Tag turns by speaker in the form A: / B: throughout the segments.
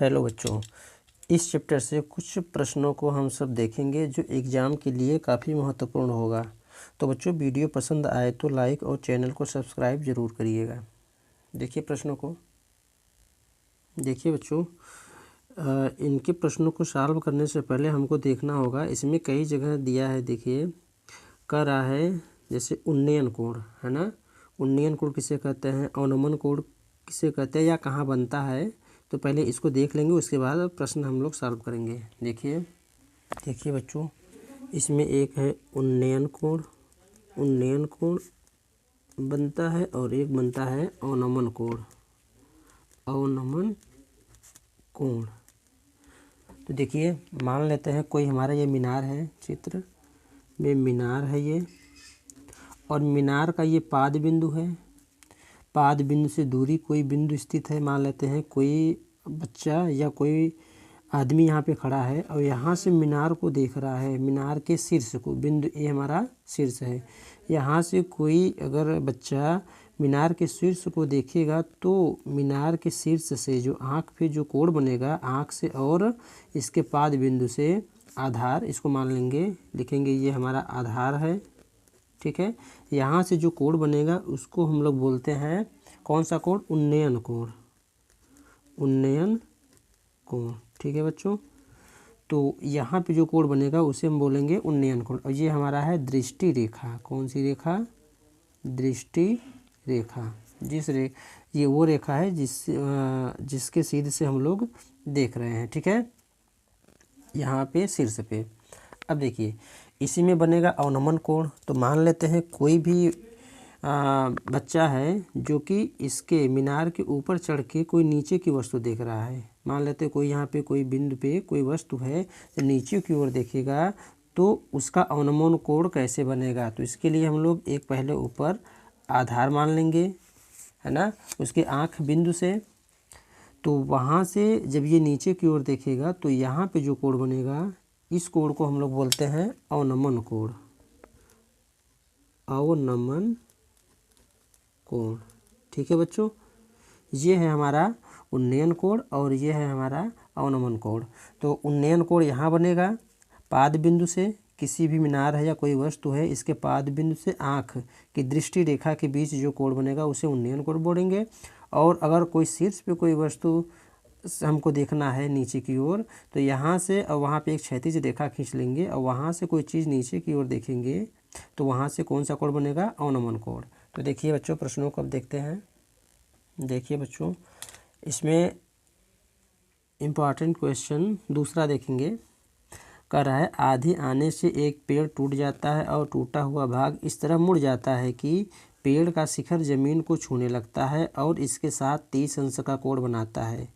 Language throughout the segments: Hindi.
A: हेलो बच्चों, इस चैप्टर से कुछ प्रश्नों को हम सब देखेंगे जो एग्ज़ाम के लिए काफ़ी महत्वपूर्ण होगा। तो बच्चों, वीडियो पसंद आए तो लाइक और चैनल को सब्सक्राइब ज़रूर करिएगा। देखिए प्रश्नों को। देखिए बच्चों, इनके प्रश्नों को सॉल्व करने से पहले हमको देखना होगा, इसमें कई जगह दिया है। देखिए कह रहा है जैसे उन्नयन कोण है ना, उन्नयन कोण किसे कहते हैं, अवनमन कोण किसे कहते हैं, या कहाँ बनता है। तो पहले इसको देख लेंगे, उसके बाद प्रश्न हम लोग सॉल्व करेंगे। देखिए बच्चों, इसमें एक है उन्नयन कोण, उन्नयन कोण बनता है, और एक बनता है अवनमन कोण, अवनमन कोण। तो देखिए मान लेते हैं कोई हमारा ये मीनार है, चित्र में मीनार है ये, और मीनार का ये पाद बिंदु है। पाद बिंदु से दूरी कोई बिंदु स्थित है, मान लेते हैं कोई बच्चा या कोई आदमी यहाँ पे खड़ा है और यहाँ से मीनार को देख रहा है, मीनार के शीर्ष को। बिंदु ए हमारा शीर्ष है। यहाँ से कोई अगर बच्चा मीनार के शीर्ष को देखेगा तो मीनार के शीर्ष से जो आँख पे जो कोण बनेगा, आँख से और इसके पाद बिंदु से आधार, इसको मान लेंगे, लिखेंगे ये हमारा आधार है। ठीक है, यहाँ से जो कोण बनेगा उसको हम लोग बोलते हैं कौन सा कोण, उन्नयन कोण, उन्नयन कोण। ठीक है बच्चों, तो यहाँ पे जो कोण बनेगा उसे हम बोलेंगे उन्नयन कोण। और ये हमारा है दृष्टि रेखा। कौन सी रेखा, दृष्टि रेखा। ये वो रेखा है जिसके सीध से हम लोग देख रहे हैं। ठीक है, यहाँ पे शीर्ष पे। अब देखिए इसी में बनेगा अवनमन कोण। तो मान लेते हैं कोई भी बच्चा है जो कि इसके मीनार के ऊपर चढ़ के कोई नीचे की वस्तु देख रहा है। मान लेते हैं कोई यहाँ पे कोई बिंदु पे कोई वस्तु है, तो नीचे की ओर देखेगा तो उसका अवनमन कोण कैसे बनेगा। तो इसके लिए हम लोग एक पहले ऊपर आधार मान लेंगे, है ना, उसके आँख बिंदु से। तो वहाँ से जब ये नीचे की ओर देखेगा तो यहाँ पे जो कोण बनेगा, इस कोण को हम लोग बोलते हैं अवनमन कोण, अवनमन कोण। ठीक है बच्चों, ये है हमारा उन्नयन कोण और ये है हमारा अवनमन कोण। तो उन्नयन कोण यहाँ बनेगा पाद बिंदु से, किसी भी मीनार है या कोई वस्तु है, इसके पाद बिंदु से आँख की दृष्टि रेखा के बीच जो कोण बनेगा उसे उन्नयन कोण बोलेंगे। और अगर कोई शीर्ष पे कोई वस्तु हमको देखना है नीचे की ओर, तो यहाँ से और वहाँ पे एक क्षैतिज रेखा खींच लेंगे, और वहाँ से कोई चीज़ नीचे की ओर देखेंगे तो वहाँ से कौन सा कोण बनेगा, अवनमन कोण। तो देखिए बच्चों प्रश्नों को अब देखते हैं। देखिए बच्चों, इसमें इम्पॉर्टेंट क्वेश्चन दूसरा देखेंगे। कह रहा है आंधी आने से एक पेड़ टूट जाता है और टूटा हुआ भाग इस तरह मुड़ जाता है कि पेड़ का शिखर जमीन को छूने लगता है और इसके साथ 30 अंश का कोण बनाता है।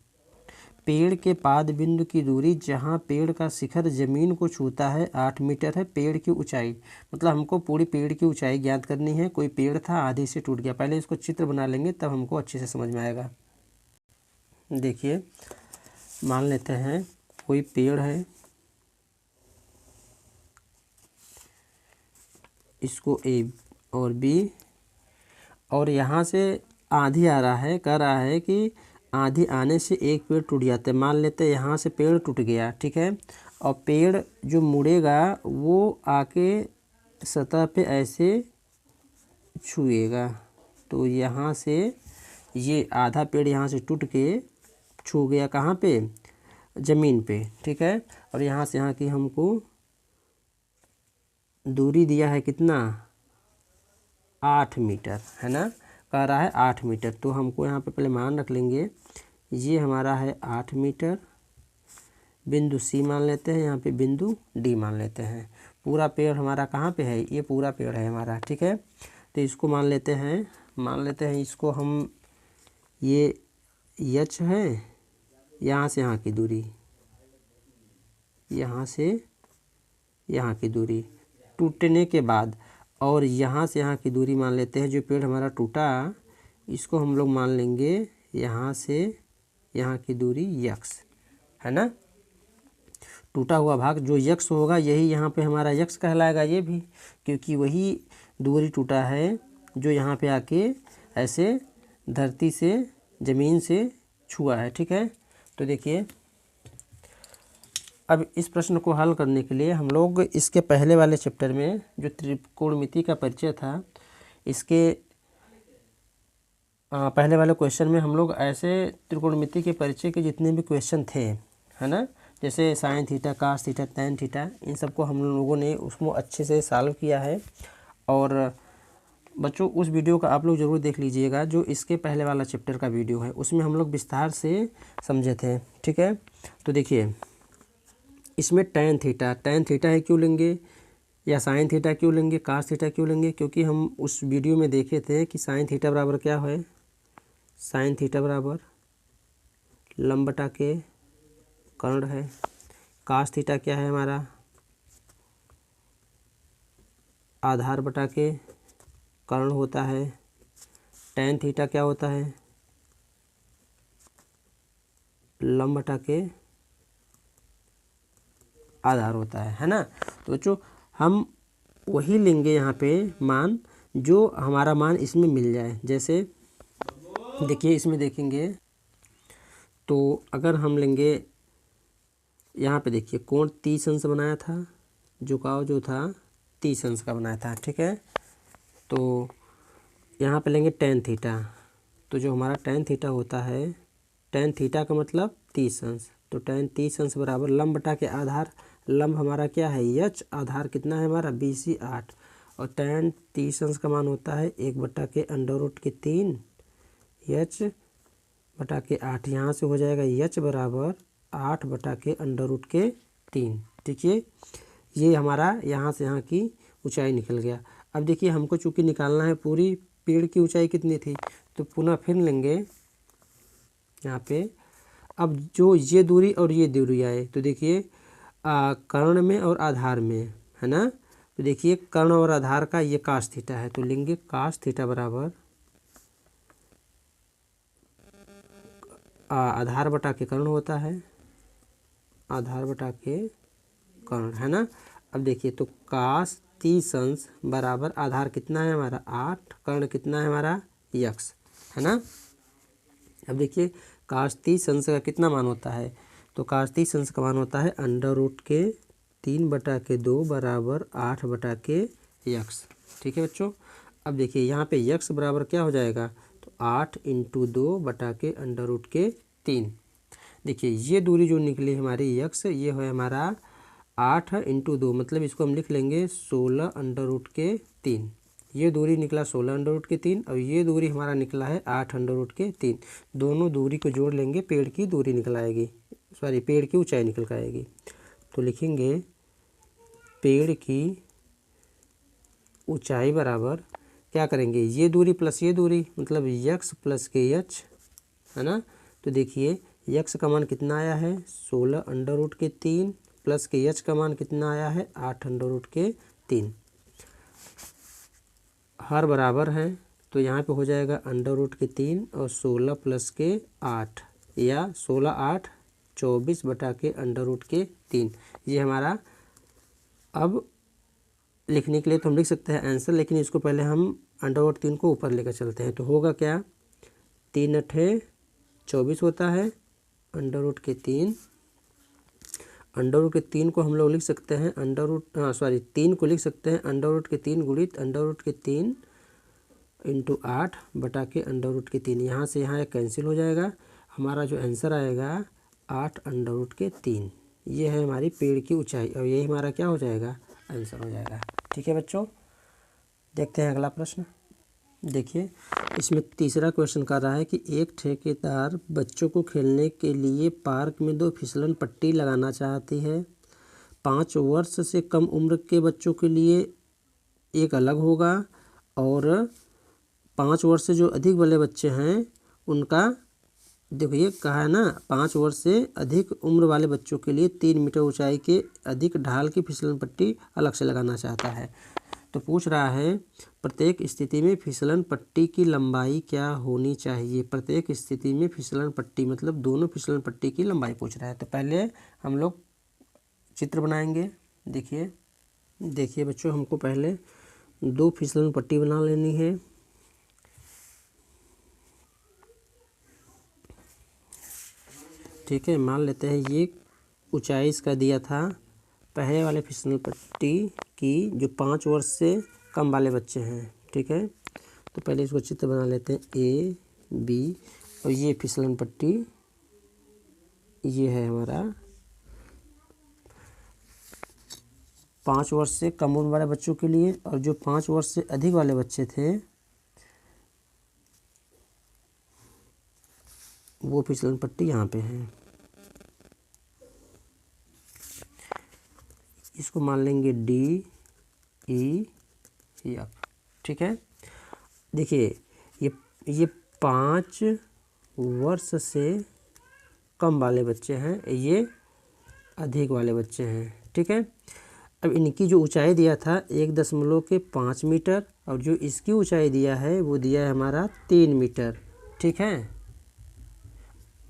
A: पेड़ के पाद बिंदु की दूरी जहाँ पेड़ का शिखर जमीन को छूता है 8 मीटर है। पेड़ की ऊंचाई, मतलब हमको पूरी पेड़ की ऊंचाई ज्ञात करनी है। कोई पेड़ था, आधी से टूट गया। पहले इसको चित्र बना लेंगे तब हमको अच्छे से समझ में आएगा। देखिए मान लेते हैं कोई पेड़ है, इसको ए और बी, और यहाँ से आंधी आ रहा है। कह रहा है कि आंधी आने से एक पेड़ टूट जाता है। मान लेते हैं यहाँ से पेड़ टूट गया, ठीक है, और पेड़ जो मुड़ेगा वो आके सतह पे ऐसे छुएगा। तो यहाँ से ये आधा पेड़ यहाँ से टूट के छू गया, कहाँ पे, ज़मीन पे। ठीक है, और यहाँ से यहाँ की हमको दूरी दिया है कितना, 8 मीटर, है ना। कह रहा है 8 मीटर। तो हमको यहाँ पे पहले मान रख लेंगे, ये हमारा है 8 मीटर। बिंदु सी मान लेते हैं, यहाँ पे बिंदु डी मान लेते हैं। पूरा पेड़ हमारा कहाँ पे है, ये पूरा पेड़ है हमारा। ठीक है, तो इसको मान लेते हैं इसको हम, ये एच है, यहाँ से यहाँ की दूरी, यहाँ से यहाँ की दूरी टूटने के बाद, और यहाँ से यहाँ की दूरी मान लेते हैं। जो पेड़ हमारा टूटा इसको हम लोग मान लेंगे यहाँ से यहाँ की दूरी यक्स, है ना। टूटा हुआ भाग जो यक्स होगा यही यहाँ पे हमारा यक्स कहलाएगा ये भी, क्योंकि वही दूरी टूटा है जो यहाँ पे आके ऐसे धरती से ज़मीन से छुआ है। ठीक है, तो देखिए अब इस प्रश्न को हल करने के लिए हम लोग इसके पहले वाले चैप्टर में जो त्रिकोणमिति का परिचय था, इसके पहले वाले क्वेश्चन में हम लोग ऐसे त्रिकोणमिति के परिचय के जितने भी क्वेश्चन थे, है ना, जैसे sine theta, cos theta, tan theta, इन सबको हम लोगों ने उसको अच्छे से सॉल्व किया है। और बच्चों उस वीडियो का आप लोग ज़रूर देख लीजिएगा, जो इसके पहले वाला चैप्टर का वीडियो है, उसमें हम लोग विस्तार से समझे थे। ठीक है, तो देखिए इसमें टैन थीटा है क्यों लेंगे, या साइन थीटा क्यों लेंगे, कास थीटा क्यों लेंगे, क्योंकि हम उस वीडियो में देखे थे कि साइन थीटा बराबर क्या है, साइन थीटा बराबर लंब बटा के कर्ण है। कास थीटा क्या है हमारा, आधार बटा के कर्ण होता है। टैन थीटा क्या होता है, लंब बटा के आधार होता है ना। तो बच्चों हम वही लेंगे यहाँ पे मान जो हमारा मान इसमें मिल जाए। जैसे देखिए इसमें देखेंगे तो अगर हम लेंगे यहाँ पे, देखिए कोण 30 अंश बनाया था, झुकाव जो था 30 अंश का बनाया था। ठीक है, तो यहाँ पे लेंगे टैन थीटा, तो जो हमारा टैन थीटा होता है, टैन थीटा का मतलब 30 अंश, तो टैन 30 अंश बराबर लंब बटा के आधार, लंब हमारा क्या है यच, आधार कितना है हमारा BC 8, और टैन 30 अंश का मान होता है 1 बटा के √3 यच बटा के 8। यहाँ से हो जाएगा यच बराबर 8 बटा के √3। ठीक है, ये हमारा यहाँ से यहाँ की ऊंचाई निकल गया। अब देखिए हमको चूँकि निकालना है पूरी पेड़ की ऊंचाई कितनी थी, तो पुनः फिर लेंगे यहाँ पे। अब जो ये दूरी और ये दूरी आए, तो देखिए कर्ण में और आधार में, है ना, तो देखिए कर्ण और आधार का ये कास थीटा है, तो लेंगे कास थीटा बराबर आधार बटा के कर्ण होता है, आधार बटा के कर्ण, है ना। अब देखिए तो कास 30 अंश बराबर आधार कितना है हमारा 8, कर्ण कितना है हमारा यक्स, है ना। अब देखिए कास 30 अंश का कितना मान होता है, तो कास 30 अंश का मान होता है √3 बटा के 2 बराबर 8 बटा के यक्स। ठीक है बच्चों, अब देखिए यहाँ पे यक्स बराबर क्या हो जाएगा, तो 8 × 2 बटा के √3। देखिए ये दूरी जो निकली हमारी यक्स, ये है हमारा 8 × 2, मतलब इसको हम लिख लेंगे 16 √3। ये दूरी निकला 16 √3, और ये दूरी हमारा निकला है 8 √3। दोनों दूरी को जोड़ लेंगे, पेड़ की दूरी निकल आएगी, सॉरी पेड़ की ऊंचाई निकल आएगी। तो लिखेंगे पेड़ की ऊंचाई बराबर क्या करेंगे, ये दूरी प्लस ये दूरी, मतलब यक्स प्लस के एच, है ना। तो देखिए यक्स का मान कितना आया है 16 √3, प्लस के एच का मान कितना आया है 8 √3। हर बराबर है, तो यहाँ पे हो जाएगा √3 और 16 प्लस के 8, या 16 8 24 बटा के √3। ये हमारा, अब लिखने के लिए तो हम लिख सकते हैं आंसर, लेकिन इसको पहले हम √3 को ऊपर लेकर चलते हैं। तो होगा क्या, 3 × 24 होता है, √3, √3 को हम लोग लिख सकते हैं 3 को लिख सकते हैं √3 गुणित √3 × 8 बटा के √3। यहाँ से यहाँ कैंसिल हो जाएगा, हमारा जो आंसर आएगा 8 √3। ये है हमारी पेड़ की ऊंचाई, और यही हमारा क्या हो जाएगा, आंसर हो जाएगा। ठीक है बच्चों, देखते हैं अगला प्रश्न। देखिए इसमें तीसरा क्वेश्चन कर रहा है कि एक ठेकेदार बच्चों को खेलने के लिए पार्क में 2 फिसलन पट्टी लगाना चाहती है। 5 वर्ष से कम उम्र के बच्चों के लिए एक अलग होगा, और 5 वर्ष से जो अधिक वाले बच्चे हैं उनका, देखिए कहा है ना, 5 वर्ष से अधिक उम्र वाले बच्चों के लिए 3 मीटर ऊंचाई के अधिक ढाल की फिसलन पट्टी अलग से लगाना चाहता है। तो पूछ रहा है प्रत्येक स्थिति में फिसलन पट्टी की लंबाई क्या होनी चाहिए। प्रत्येक स्थिति में फिसलन पट्टी मतलब दोनों फिसलन पट्टी की लंबाई पूछ रहा है। तो पहले हम लोग चित्र बनाएंगे। देखिए बच्चों, हमको पहले 2 फिसलन पट्टी बना लेनी है। ठीक है। मान लेते हैं ये ऊंचाई इसका दिया था पहले वाले फिसल पट्टी की जो 5 वर्ष से कम वाले बच्चे हैं, ठीक है। तो पहले इसको चित्र बना लेते हैं ए बी, और ये फिसलन पट्टी ये है हमारा 5 वर्ष से कम उम्र वाले बच्चों के लिए, और जो 5 वर्ष से अधिक वाले बच्चे थे वो फिसलन पट्टी यहाँ पे है। इसको मान लेंगे डी ई एफ, ठीक है। देखिए ये 5 वर्ष से कम वाले बच्चे हैं, ये अधिक वाले बच्चे हैं, ठीक है। अब इनकी जो ऊंचाई दिया था 1.5 मीटर, और जो इसकी ऊंचाई दिया है वो दिया है हमारा 3 मीटर, ठीक है।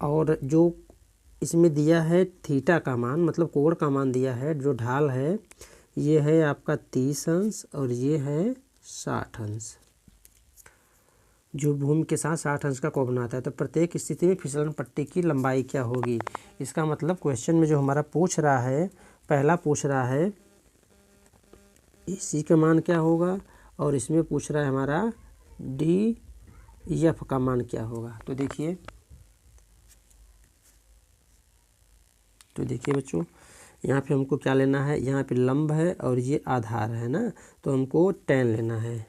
A: और जो इसमें दिया है थीटा का मान, मतलब कोण का मान दिया है, जो ढाल है ये है आपका 30 अंश और ये है 60 अंश, जो भूमि के साथ 60 अंश का कोण बनाता है। तो प्रत्येक स्थिति में फिसलन पट्टी की लंबाई क्या होगी। इसका मतलब क्वेश्चन में जो हमारा पूछ रहा है, पहला पूछ रहा है AC का मान क्या होगा, और इसमें पूछ रहा है हमारा DF का मान क्या होगा। तो देखिए बच्चों, यहाँ पे हमको क्या लेना है, यहाँ पे लंब है और ये आधार है ना, तो हमको tan लेना है।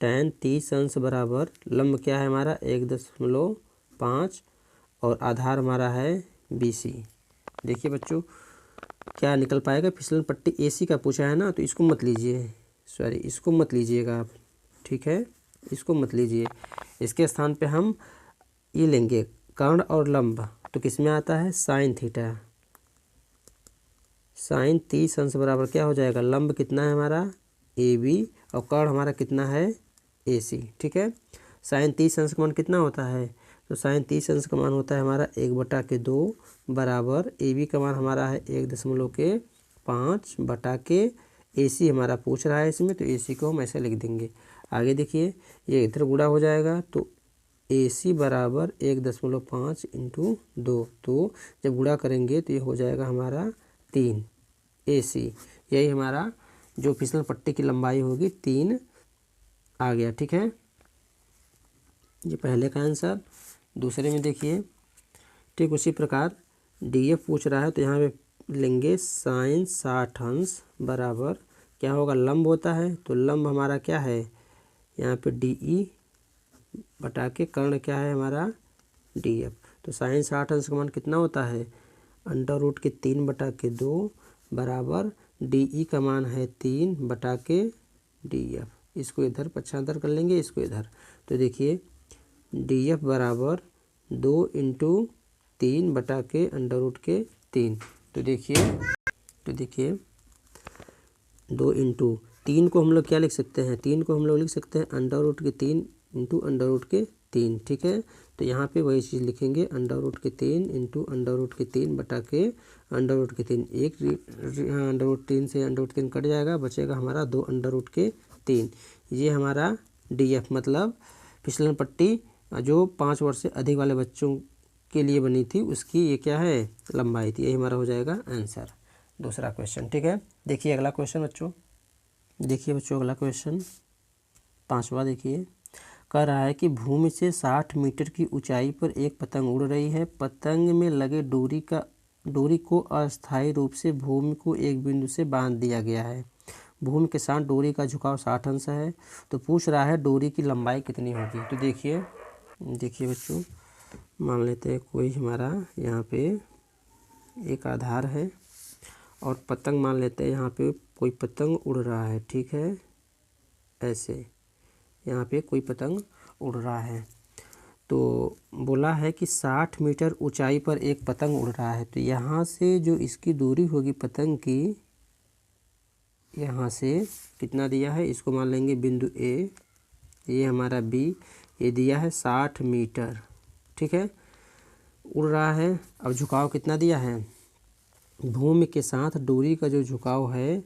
A: tan 30 अंश बराबर लंब क्या है हमारा 1.5 और आधार हमारा है BC। देखिए बच्चों क्या निकल पाएगा, फिसलन पट्टी AC का पूछा है ना, तो इसको मत लीजिए, सॉरी इसको मत लीजिएगा आप, ठीक है, इसको मत लीजिए। इसके स्थान पे हम ये लेंगे कर्ण और लंब, तो किस में आता है साइन थीटा। साइन 30 अंश बराबर क्या हो जाएगा, लंब कितना है हमारा AB और कर्ण हमारा कितना है AC, ठीक है। साइन 30 अंश का मान कितना होता है, तो साइन 30 अंश का मान होता है हमारा 1/2 बराबर AB का मान हमारा है 1.5 AC हमारा पूछ रहा है इसमें, तो AC को हम ऐसे लिख देंगे। आगे देखिए ये इधर गुणा हो जाएगा, तो AC बराबर 1.5 × 2, तो जब गुणा करेंगे तो ये हो जाएगा हमारा 3 AC। यही हमारा जो फिसलन पट्टी की लंबाई होगी 3 आ गया, ठीक है। ये पहले का आंसर। दूसरे में देखिए ठीक उसी प्रकार DF पूछ रहा है, तो यहाँ पे लेंगे साइन 60 अंश बराबर क्या होगा, लंब होता है, तो लंब हमारा क्या है यहाँ पे DE बटा के कर्ण क्या है हमारा DF। तो साइन 60 अंश का मान कितना होता है, √3/2 बराबर DE का मान है 3/DF। इसको इधर पक्षांतर कर लेंगे, इसको इधर, तो देखिए DF बराबर 2 × 3/√3। तो देखिए 2 × 3 को हम लोग क्या लिख सकते हैं, 3 को हम लोग लिख सकते हैं √3 × √3, ठीक है। तो यहाँ पे वही चीज़ लिखेंगे √3 × √3/√3। एक √3 से √3 कट जाएगा, बचेगा हमारा 2 √3। ये हमारा DF मतलब फिसलन पट्टी जो 5 वर्ष से अधिक वाले बच्चों के लिए बनी थी उसकी ये क्या है लंबाई थी। यही हमारा हो जाएगा आंसर, दूसरा क्वेश्चन, ठीक है। देखिए अगला क्वेश्चन बच्चों, अगला क्वेश्चन 5वां देखिए, कह रहा है कि भूमि से 60 मीटर की ऊंचाई पर एक पतंग उड़ रही है। पतंग में लगे डोरी को अस्थायी रूप से भूमि को एक बिंदु से बांध दिया गया है। भूमि के साथ डोरी का झुकाव 60 अंश है। तो पूछ रहा है डोरी की लंबाई कितनी होगी। तो देखिए बच्चों, मान लेते हैं कोई हमारा यहाँ पे एक आधार है और पतंग मान लेते हैं, यहाँ पे कोई पतंग उड़ रहा है, ठीक है, ऐसे यहाँ पे कोई पतंग उड़ रहा है। तो बोला है कि 60 मीटर ऊंचाई पर एक पतंग उड़ रहा है। तो यहाँ से जो इसकी दूरी होगी पतंग की, यहाँ से कितना दिया है, इसको मान लेंगे बिंदु A, ये हमारा B, ये दिया है 60 मीटर, ठीक है, उड़ रहा है। अब झुकाव कितना दिया है, भूमि के साथ डोरी का जो झुकाव है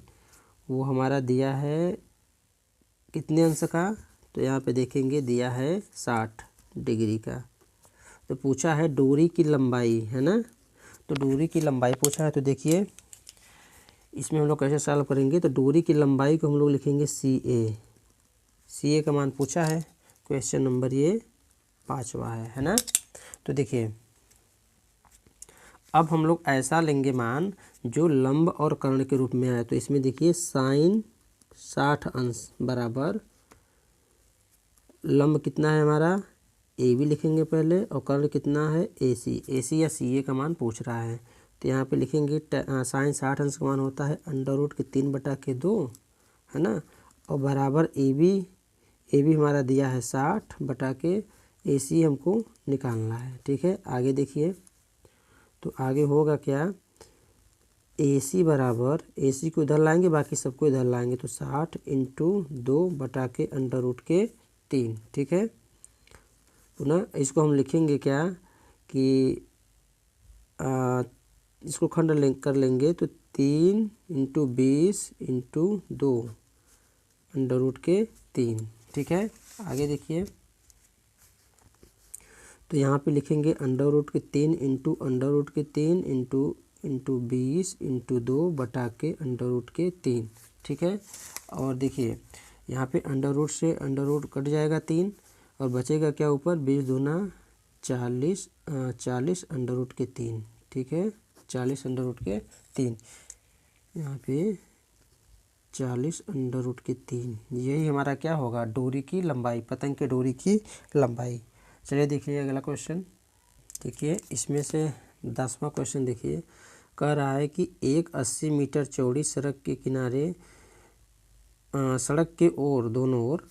A: वो हमारा दिया है कितने अंश का, तो यहाँ पे देखेंगे दिया है 60 डिग्री का। तो पूछा है डोरी की लंबाई, है ना। तो डोरी की लंबाई पूछा है, तो देखिए इसमें हम लोग कैसे सॉल्व करेंगे। तो डोरी की लंबाई को हम लोग लिखेंगे सी ए का मान पूछा है। क्वेश्चन नंबर ये 5वां है ना। तो देखिए अब हम लोग ऐसा लेंगे मान जो लंब और कर्ण के रूप में आए। तो इसमें देखिए साइन 60 अंश बराबर लंब कितना है हमारा ए बी लिखेंगे पहले, और कर्ण कितना है ए सी या सी ए का मान पूछ रहा है। तो यहाँ पे लिखेंगे साइन 60 अंश का मान होता है √3/2, है ना। और बराबर ए बी हमारा दिया है 60/, ए सी हमको निकालना है। ठीक है, आगे देखिए। तो आगे होगा क्या, ए सी बराबर, ए सी को इधर लाएंगे, बाकी सबको इधर लाएंगे। तो 60 × 2/√3। ठीक है, पुनः इसको हम लिखेंगे क्या कि इसको खंड कर लेंगे। तो 3 × 20 × 2/√3। ठीक है, आगे देखिए। तो यहाँ पे लिखेंगे √3 × √3 × 20 × 2/√3। ठीक है, और देखिए यहाँ पे अंडर से अंडर कट जाएगा 3, और बचेगा क्या ऊपर 20 दूना 40 √3। ठीक है, 40 √3, यहाँ पे 40 √3। यही हमारा क्या होगा, डोरी की लंबाई, पतंग के डोरी की लंबाई। चलिए देखिए अगला क्वेश्चन। देखिए इसमें से 10वां क्वेश्चन देखिए, कह रहा है कि एक 80 मीटर चौड़ी सड़क के किनारे सड़क के दोनों ओर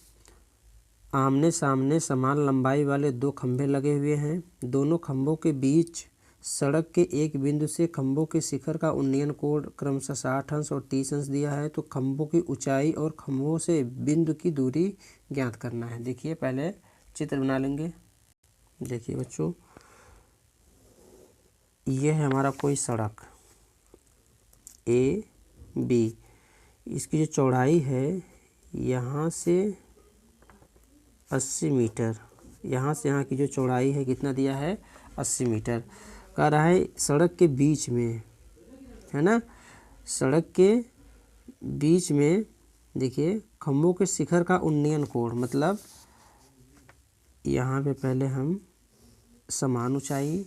A: आमने सामने समान लंबाई वाले 2 खंभे लगे हुए हैं। दोनों खंभों के बीच सड़क के एक बिंदु से खंभों के शिखर का उन्नयन कोण क्रमशः 60 अंश और 30 अंश दिया है। तो खंभों की ऊंचाई और खंभों से बिंदु की दूरी ज्ञात करना है। देखिए पहले चित्र बना लेंगे। देखिए बच्चों, ये है हमारा कोई सड़क ए बी, इसकी जो चौड़ाई है यहाँ से 80 मीटर, यहाँ से यहाँ की जो चौड़ाई है कितना दिया है 80 मीटर। कह रहा है सड़क के बीच में, है ना, सड़क के बीच में देखिए खंभों के शिखर का उन्नयन कोण, मतलब यहाँ पे पहले हम समान ऊंचाई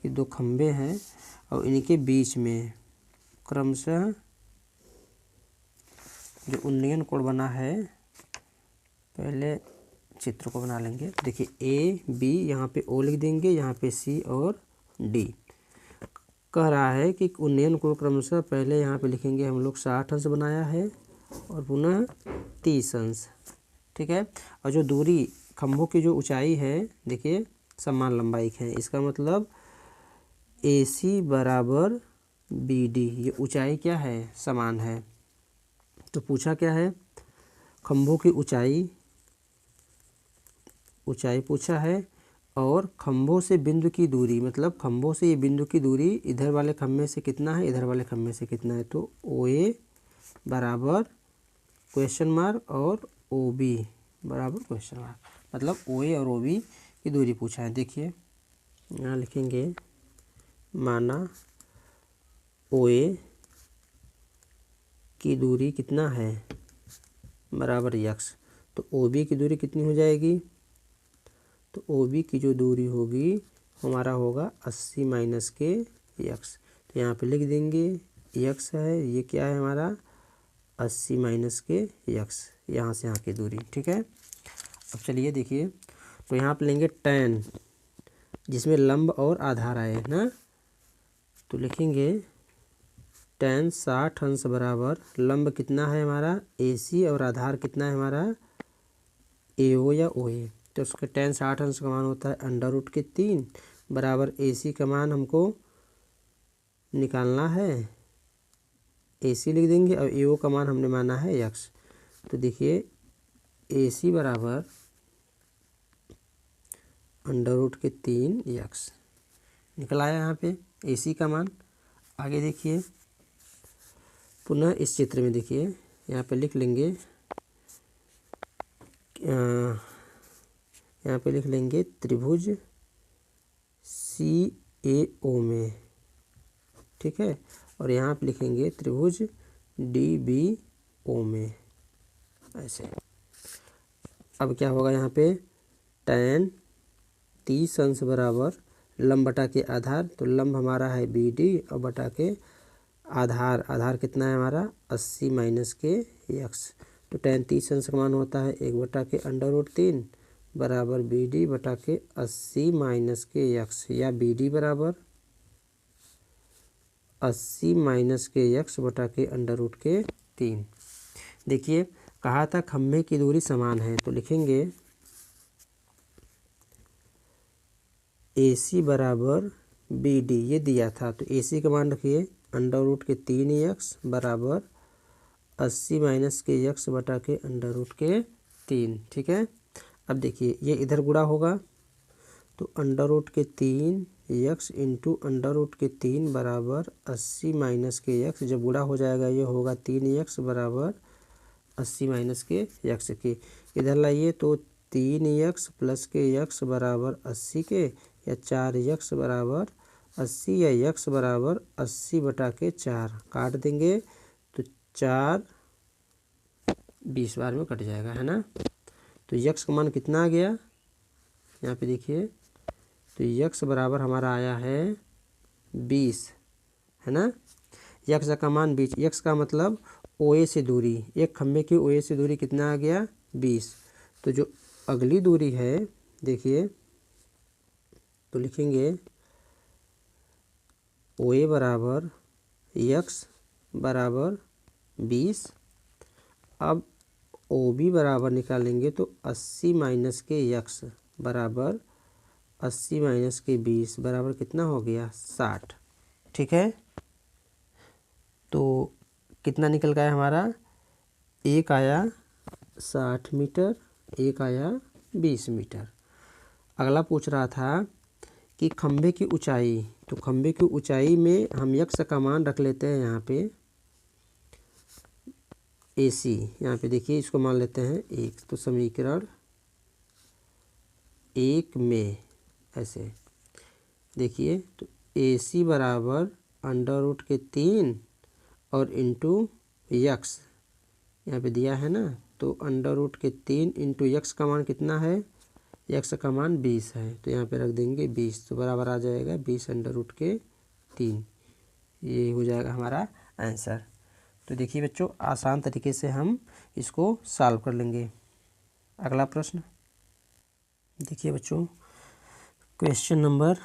A: के 2 खंभे हैं और इनके बीच में क्रमशः जो उन्नयन कोण बना है, पहले चित्र को बना लेंगे। देखिए ए बी, यहाँ पे ओ लिख देंगे, यहाँ पे सी और डी। कह रहा है कि उन्नयन कोण क्रमशः पहले यहाँ पे लिखेंगे हम लोग 60 अंश बनाया है और पुनः 30 अंश। ठीक है, और जो दूरी खंभों की जो ऊंचाई है देखिए समान लंबाई है, इसका मतलब ए सी बराबर बी डी, ये ऊंचाई क्या है समान है। तो पूछा क्या है, खंभों की ऊंचाई पूछा है, और खंभों से बिंदु की दूरी, मतलब खंभों से ये बिंदु की दूरी इधर वाले खंभे से कितना है, इधर वाले खंभे से कितना है। तो ओ ए बराबर क्वेश्चन मार्क और ओ बी बराबर क्वेश्चन मार्क, मतलब ओ ए और ओ बी की दूरी पूछा है। देखिए यहाँ लिखेंगे, माना ओ ए की दूरी कितना है बराबर यक्स। तो ओ बी की दूरी कितनी हो जाएगी, तो ओ बी की जो दूरी होगी हमारा होगा 80 माइनस के यक्स। तो यहाँ पे लिख देंगे यक्स है, ये क्या है हमारा 80 माइनस के यक्स, यहाँ से यहाँ की दूरी। ठीक है, अब चलिए देखिए, तो यहाँ पे लेंगे tan, जिसमें लंब और आधार आए ना। तो लिखेंगे tan 60 अंश बराबर लंब कितना है हमारा ए सी और आधार कितना है हमारा ए ओ या ओ ए। तो उसका tan 60 अंश का मान होता है √3 बराबर ए सी का मान हमको निकालना है, ए सी लिख देंगे, और ए ओ का मान हमने माना है यक्स। तो देखिए ए सी बराबर √3 यक्स निकल आया यहाँ पे ए सी का मान। आगे देखिए, पुनः इस चित्र में देखिए यहाँ पे लिख लेंगे यहाँ पे लिख लेंगे त्रिभुज CAO में, ठीक है। और यहाँ पे लिखेंगे त्रिभुज DBO में, ऐसे। अब क्या होगा यहाँ पे, tan 30 अंश बराबर लंब बटा के आधार, तो लंब हमारा है BD और बटा के आधार, आधार कितना है हमारा 80 माइनस के x, तो tan 30 अंश का मान होता है 1 बटा के √3 बराबर BD बटा के 80 माइनस के x, या BD बराबर 80 माइनस के x बटा के √3। देखिए कहा था खम्भे की दूरी समान है, तो लिखेंगे AC बराबर BD, ये दिया था, तो AC का मान रखिए √3x बराबर 80 माइनस के x बटा के √3, ठीक है। अब देखिए ये इधर गुणा होगा, तो √3x इंटू √3 बराबर 80 माइनस के x, जब गुणा हो जाएगा ये होगा 3x बराबर 80 माइनस के x के, इधर लाइए तो 3x प्लस के x बराबर 80 के, या 4x बराबर 80, या x बराबर 80 बटा के 4, काट देंगे तो 4 20 बार में कट जाएगा, है ना। तो x का मान कितना आ गया यहाँ पे देखिए, तो x बराबर हमारा आया है 20, है ना। x का मान 20, x का मतलब OA से दूरी, एक खम्भे की OA से दूरी कितना आ गया 20। तो जो अगली दूरी है देखिए, तो लिखेंगे OA बराबर x बराबर 20। अब OB बराबर निकालेंगे तो 80 माइनस के x बराबर 80 माइनस के 20 बराबर कितना हो गया 60, ठीक है। तो कितना निकल गया हमारा, एक आया 60 मीटर, एक आया 20 मीटर। अगला पूछ रहा था कि खंभे की ऊंचाई, तो खंभे की ऊंचाई में हम x का मान रख लेते हैं यहाँ पे AC, यहाँ पे देखिए इसको मान लेते हैं 1, तो समीकरण 1 में ऐसे देखिए, तो AC बराबर √3 और इंटू x, यहाँ पे दिया है ना, तो √3 इंटू x का मान कितना है, x का मान 20 है, तो यहाँ पे रख देंगे 20, तो बराबर आ जाएगा 20 √3, ये हो जाएगा हमारा आंसर। तो देखिए बच्चों आसान तरीके से हम इसको सॉल्व कर लेंगे। अगला प्रश्न देखिए बच्चों, क्वेश्चन नंबर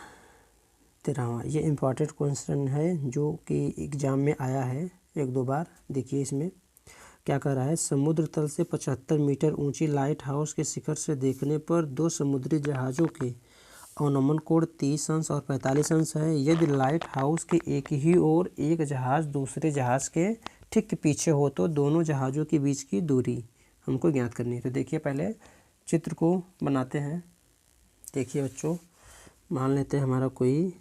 A: 13, ये इम्पॉर्टेंट क्वेश्चन है जो कि एग्ज़ाम में आया है 1-2 बार। देखिए इसमें क्या कर रहा है, समुद्र तल से 75 मीटर ऊंची लाइट हाउस के शिखर से देखने पर 2 समुद्री जहाज़ों के अवनमन कोण 30 अंश और 45 अंश है। यदि लाइट हाउस के एक ही ओर एक जहाज़ दूसरे जहाज़ के ठीक पीछे हो तो दोनों जहाज़ों के बीच की दूरी हमको ज्ञात करनी है। तो देखिए पहले चित्र को बनाते हैं। देखिए बच्चों, मान लेते हैं हमारा कोई,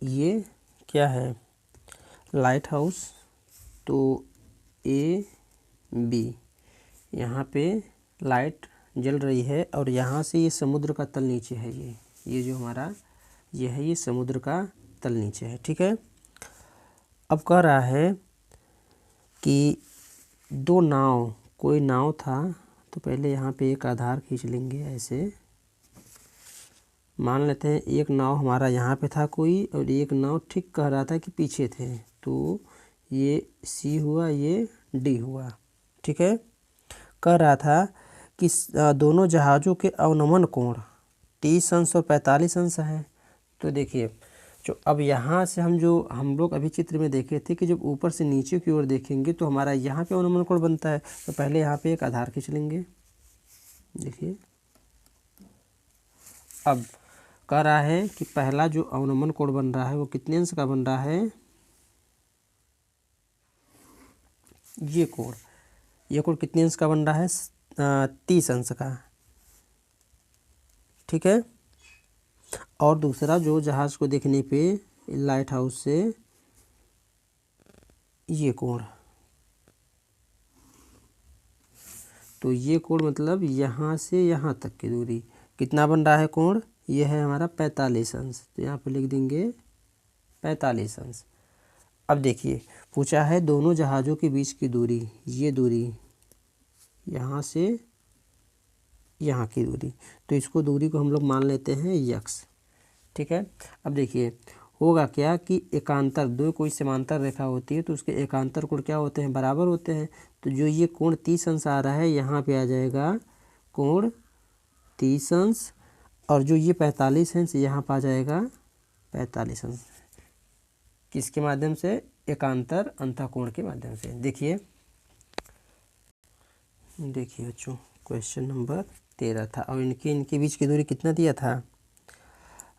A: ये क्या है लाइट हाउस, तो AB, यहाँ पे लाइट जल रही है और यहाँ से ये समुद्र का तल नीचे है, ये जो हमारा ये है, ये समुद्र का तल नीचे है, ठीक है। अब कह रहा है कि 2 नाव, कोई नाव था, तो पहले यहाँ पे एक आधार खींच लेंगे ऐसे, मान लेते हैं एक नाव हमारा यहाँ पे था कोई, और एक नाव ठीक कह रहा था कि पीछे थे, तो ये C हुआ, ये D हुआ, ठीक है। कह रहा था कि दोनों जहाज़ों के अवनमन कोण 30 अंश और 45 अंश है। तो देखिए जो अब यहाँ से हम लोग अभी चित्र में देखे थे कि जब ऊपर से नीचे की ओर देखेंगे तो हमारा यहाँ पे अवनमन कोण बनता है, तो पहले यहाँ पे एक आधार खींच लेंगे। देखिए अब कह रहा है कि पहला जो अवनमन कोण बन रहा है वो कितने अंश का बन रहा है, ये कोण कितने अंश का बन रहा है 30 अंश का, ठीक है। और दूसरा जो जहाज़ को देखने पे लाइट हाउस से ये कोण, तो ये कोण मतलब यहाँ से यहाँ तक की दूरी कितना बन रहा है कोण, ये है हमारा 45 अंश। तो यहाँ पे लिख देंगे 45 अंश। अब देखिए पूछा है दोनों जहाज़ों के बीच की दूरी, ये दूरी यहाँ से यहाँ की दूरी, तो इसको दूरी को हम लोग मान लेते हैं यक्स। ठीक है। अब देखिए होगा क्या कि एकांतर, दो कोई समांतर रेखा होती है तो उसके एकांतर कोण क्या होते हैं, बराबर होते हैं। तो जो ये कोण 30 अंश आ रहा है यहाँ पे आ जाएगा कोण 30 अंश, और जो ये 45 अंश यहाँ पर आ जाएगा 45 अंश। किसके माध्यम से, एकांतर अंतःकोण के माध्यम से। देखिए बच्चों क्वेश्चन नंबर 13 था और इनके बीच की दूरी कितना दिया था,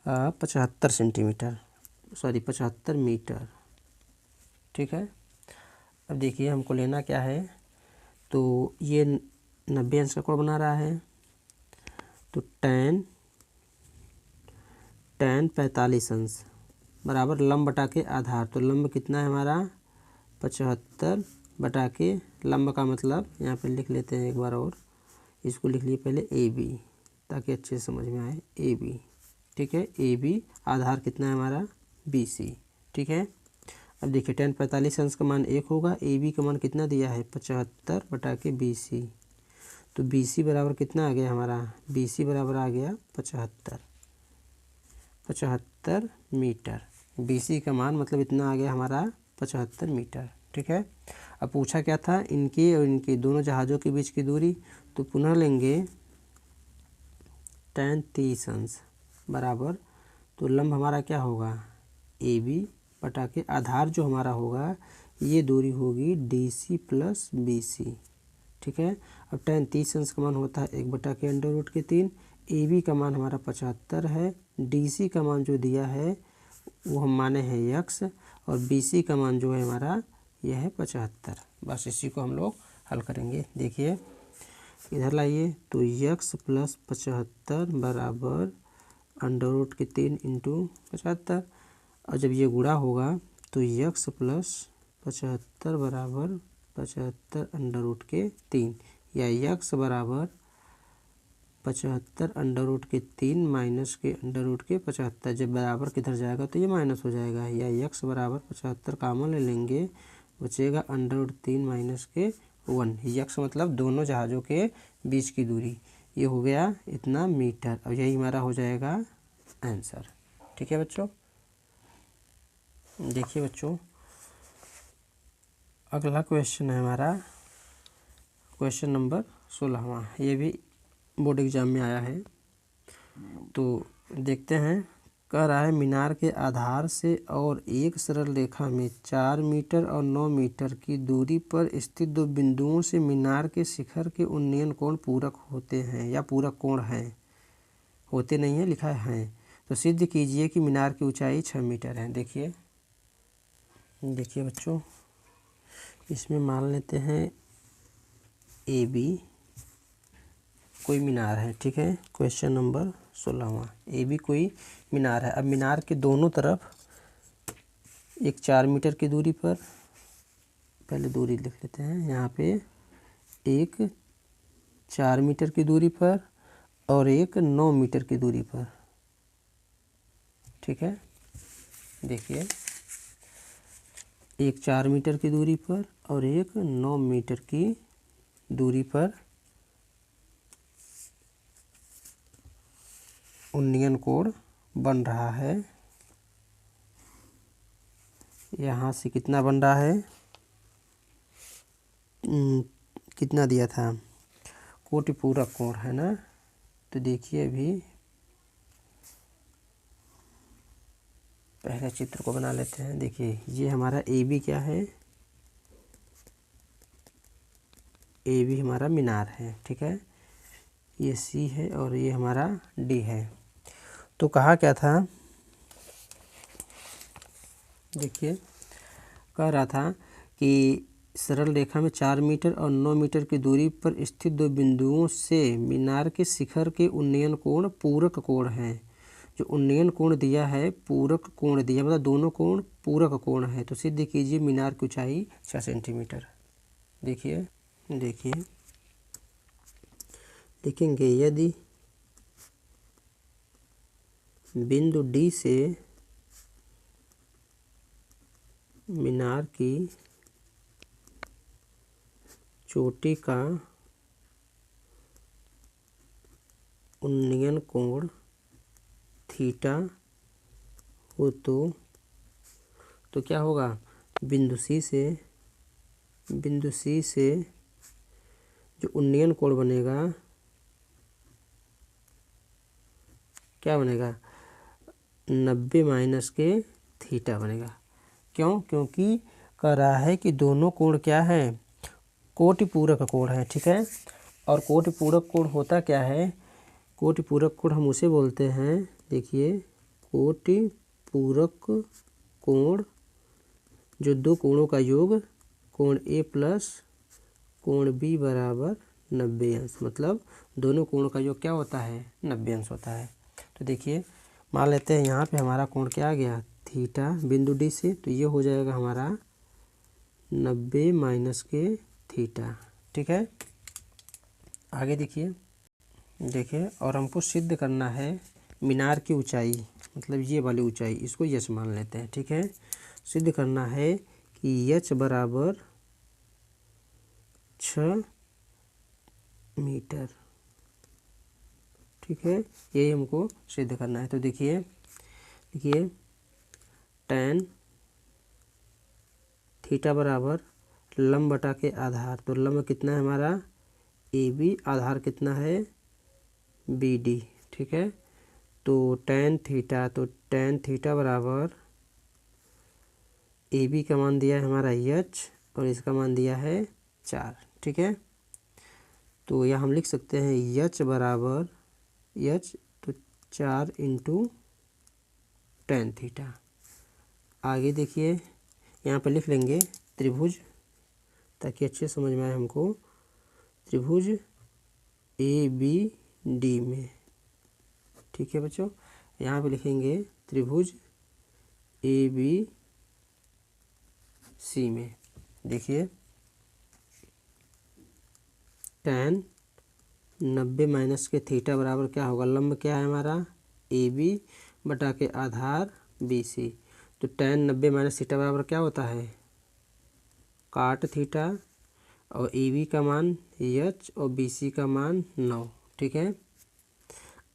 A: 75 सेंटीमीटर, सॉरी 75 मीटर। ठीक है। अब देखिए हमको लेना क्या है, तो ये 90 अंश का कोण बना रहा है, तो tan 45 अंश बराबर लंब बटा के आधार। तो लंब कितना है हमारा 75 बटा के लंब का मतलब यहाँ पे लिख लेते हैं एक बार और, इसको लिख लिए पहले AB ताकि अच्छे से समझ में आए, AB। ठीक है। AB आधार कितना है हमारा BC। ठीक है। अब देखिए tan 45 अंश का मान 1 होगा, AB का मान कितना दिया है 75 बटा के BC। तो BC बराबर कितना आ गया हमारा, BC बराबर आ गया 75 मीटर। BC का मान मतलब इतना आ गया हमारा 75 मीटर। ठीक है। अब पूछा क्या था, इनके और इनके दोनों जहाज़ों के बीच की दूरी, तो पुनः लेंगे tan 30 अंश बराबर, तो लंब हमारा क्या होगा AB बटा के आधार जो हमारा होगा ये दूरी होगी DC प्लस BC। ठीक है। अब tan 30 अंश का मान होता है 1 बटा के √3, AB का मान हमारा 75 है, DC का मान जो दिया है वो हम माने हैं यक्स, और BC का मान जो है हमारा यह है 75। बस इसी को हम लोग हल करेंगे। देखिए इधर लाइए, तो यक्स प्लस 75 बराबर √3 इंटू 75, और जब ये गुणा होगा तो यक्स प्लस 75 बराबर 75 √3, या यक्स बराबर 75 √3 माइनस के √75। जब बराबर किधर जाएगा तो ये माइनस हो जाएगा, या यक्स बराबर 75 कॉमन ले लेंगे, बचेगा √3 माइनस के 1। यक्स मतलब दोनों जहाज़ों के बीच की दूरी, ये हो गया इतना मीटर, और यही हमारा हो जाएगा आंसर। ठीक है बच्चों। देखिए बच्चों अगला क्वेश्चन है हमारा क्वेश्चन नंबर 16वां, ये भी बोर्ड एग्जाम में आया है। तो देखते हैं, कह रहा है मीनार के आधार से और एक सरल रेखा में 4 मीटर और 9 मीटर की दूरी पर स्थित दो बिंदुओं से मीनार के शिखर के उन्नयन कोण पूरक होते हैं, या पूरक कोण हैं, होते नहीं है लिखा है। तो सिद्ध कीजिए कि मीनार की ऊंचाई 6 मीटर है। देखिए बच्चों इसमें मान लेते हैं AB कोई मीनार है। ठीक है। क्वेश्चन नंबर 16वां, AB कोई मीनार है। अब मीनार के दोनों तरफ एक 4 मीटर की दूरी पर, पहले दूरी लिख लेते हैं यहाँ पे, एक 4 मीटर की दूरी पर और एक 9 मीटर की दूरी पर। ठीक है। देखिए एक 4 मीटर की दूरी पर और एक 9 मीटर की दूरी पर उन्नयन कोण बन रहा है। यहाँ से कितना बन रहा है, कितना दिया था, कोटि पूरक कोण है ना। तो देखिए अभी पहले चित्र को बना लेते हैं। देखिए ये हमारा AB क्या है, AB हमारा मीनार है। ठीक है। ये C है और ये हमारा D है। तो कहा क्या था, देखिए कह रहा था कि सरल रेखा में 4 मीटर और 9 मीटर की दूरी पर स्थित दो बिंदुओं से मीनार के शिखर के उन्नयन कोण पूरक कोण हैं। जो उन्नयन कोण दिया है, पूरक कोण दिया, मतलब दोनों कोण पूरक कोण है। तो सिद्ध कीजिए मीनार की ऊंचाई 6 सेंटीमीटर। देखिए लिखेंगे यदि बिंदु डी से मीनार की चोटी का उन्नयन कोण थीटा हो तो क्या होगा, बिंदु सी से जो उन्नयन कोण बनेगा क्या बनेगा, 90 माइनस के थीटा बनेगा। क्यों? क्योंकि कह रहा है कि दोनों कोण क्या है, कोटि पूरक कोण है। ठीक है, और कोटि पूरक कोण होता क्या है, कोटि पूरक कोण हम उसे बोलते हैं, देखिए कोटि पूरक कोण जो दो कोणों का योग कोण ए प्लस कोण बी बराबर 90 अंश, मतलब दोनों कोणों का योग क्या होता है, 90 अंश होता है। तो देखिए मान लेते हैं यहाँ पे हमारा कोण क्या आ गया, थीटा बिंदु डी से, तो ये हो जाएगा हमारा 90 माइनस के थीटा। ठीक है, आगे देखिए और हमको सिद्ध करना है मीनार की ऊंचाई, मतलब ये वाली ऊंचाई, इसको यच मान लेते हैं। ठीक है, सिद्ध करना है कि यच बराबर 6 मीटर। ठीक है, यही हमको सिद्ध करना है। तो देखिए tan थीटा बराबर लंब बटा के आधार, तो लंब कितना है हमारा ए बी, आधार कितना है बी डी। ठीक है, तो tan थीटा बराबर ए बी का मान दिया है हमारा एच और इसका मान दिया है 4। ठीक है, तो यह हम लिख सकते हैं एच बराबर तो 4 इंटू tan थीटा। आगे देखिए यहाँ पर लिख लेंगे त्रिभुज, ताकि अच्छे समझ में आए हमको, त्रिभुज ए बी डी में। ठीक है बच्चों, यहाँ पे लिखेंगे त्रिभुज ए बी सी में। देखिए tan 90 माइनस के थीटा बराबर क्या होगा, लंब क्या है हमारा ए बी बटा के आधार बी सी, तो tan 90 माइनस थीटा बराबर क्या होता है, काट थीटा, और ए बी का मान एच और बी सी का मान 9। ठीक है,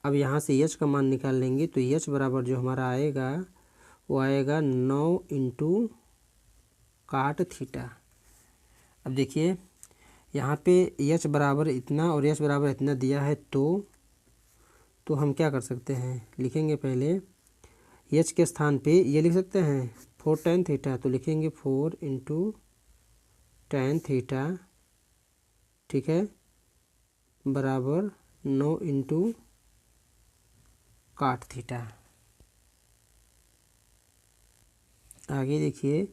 A: अब यहाँ से एच का मान निकाल लेंगे, तो एच बराबर जो हमारा आएगा वो आएगा 9 इंटू काट थीटा। अब देखिए यहाँ पे एच बराबर इतना और एच बराबर इतना दिया है, तो हम क्या कर सकते हैं, लिखेंगे पहले एच के स्थान पे ये लिख सकते हैं 4 tan थीटा, तो लिखेंगे 4 इंटू tan थीटा। ठीक है, बराबर 9 इंटू काट थीटा। आगे देखिए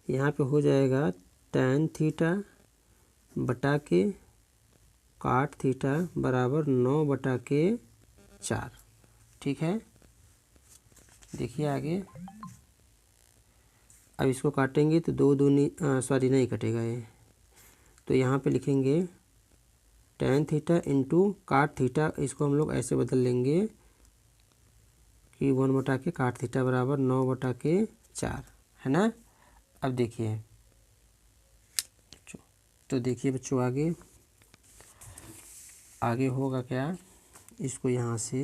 A: यहाँ पे हो जाएगा tan थीटा बटा के काट थीटा बराबर 9 बटा के 4। ठीक है, देखिए आगे, अब इसको काटेंगे तो दो दूनी नहीं कटेगा ये, तो यहाँ पे लिखेंगे tan थीटा इंटू काट थीटा, इसको हम लोग ऐसे बदल लेंगे कि 1 बटा के काट थीटा बराबर 9 बटा के 4, है ना। अब देखिए तो देखिए बच्चों आगे होगा क्या, इसको यहाँ से,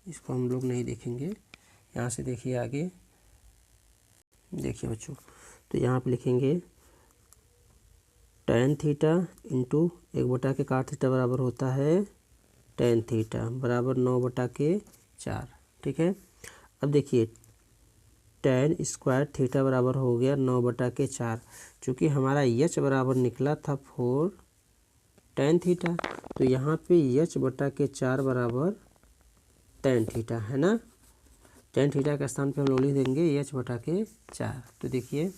A: इसको हम लोग नहीं देखेंगे, यहाँ से देखिए आगे, देखिए बच्चों, तो यहाँ पे लिखेंगे tan थीटा इंटू 1 बटा के काट थीटा बराबर होता है tan थीटा बराबर 9 बटा के 4। ठीक है, अब देखिए tan स्क्वायर थीटा बराबर हो गया 9 बटा के 4, चूँकि हमारा एच बराबर निकला था 4 tan थीटा, तो यहाँ पे एच बटा के 4 बराबर tan थीटा, है ना। tan थीटा के स्थान पे हम लोग लिख देंगे एच बटा के 4। तो देखिए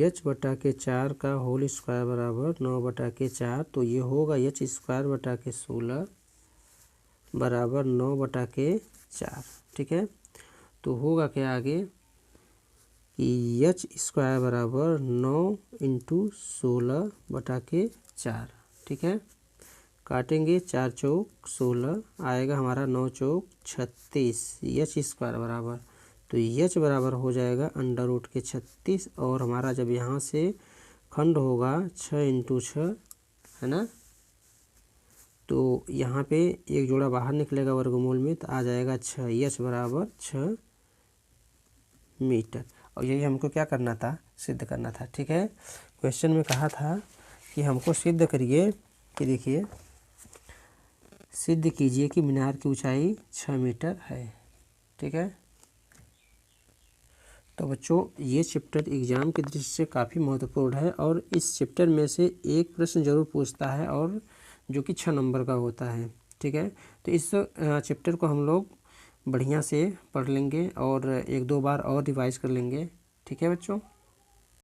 A: एच बटा के 4 का होल स्क्वायर बराबर 9 बटा के 4, तो ये होगा एच स्क्वायर बटा के 16 बराबर 9 बटा के 4। ठीक है, तो होगा क्या आगे कि एच स्क्वायर बराबर 9 इंटू 16 बटा के 4। ठीक है। काटेंगे 4 चौक 16 आएगा हमारा 9 चौक 36 एच स्क्वायर बराबर, तो एच बराबर हो जाएगा अंडर रूट के 36। और हमारा जब यहाँ से खंड होगा 6 इंटू 6 है ना, तो यहाँ पे एक जोड़ा बाहर निकलेगा वर्गमूल में, तो आ जाएगा 6 एच बराबर 6 मीटर। और यही हमको क्या करना था, सिद्ध करना था। ठीक है, क्वेश्चन में कहा था कि हमको सिद्ध करिए कि देखिए सिद्ध कीजिए कि मीनार की ऊंचाई 6 मीटर है। ठीक है, तो बच्चों ये चैप्टर एग्ज़ाम की दृष्टि से काफ़ी महत्वपूर्ण है और इस चैप्टर में से एक प्रश्न जरूर पूछता है और जो कि 6 नंबर का होता है। ठीक है, तो इस चैप्टर को हम लोग बढ़िया से पढ़ लेंगे और 1-2 बार और रिवाइज कर लेंगे। ठीक है बच्चों।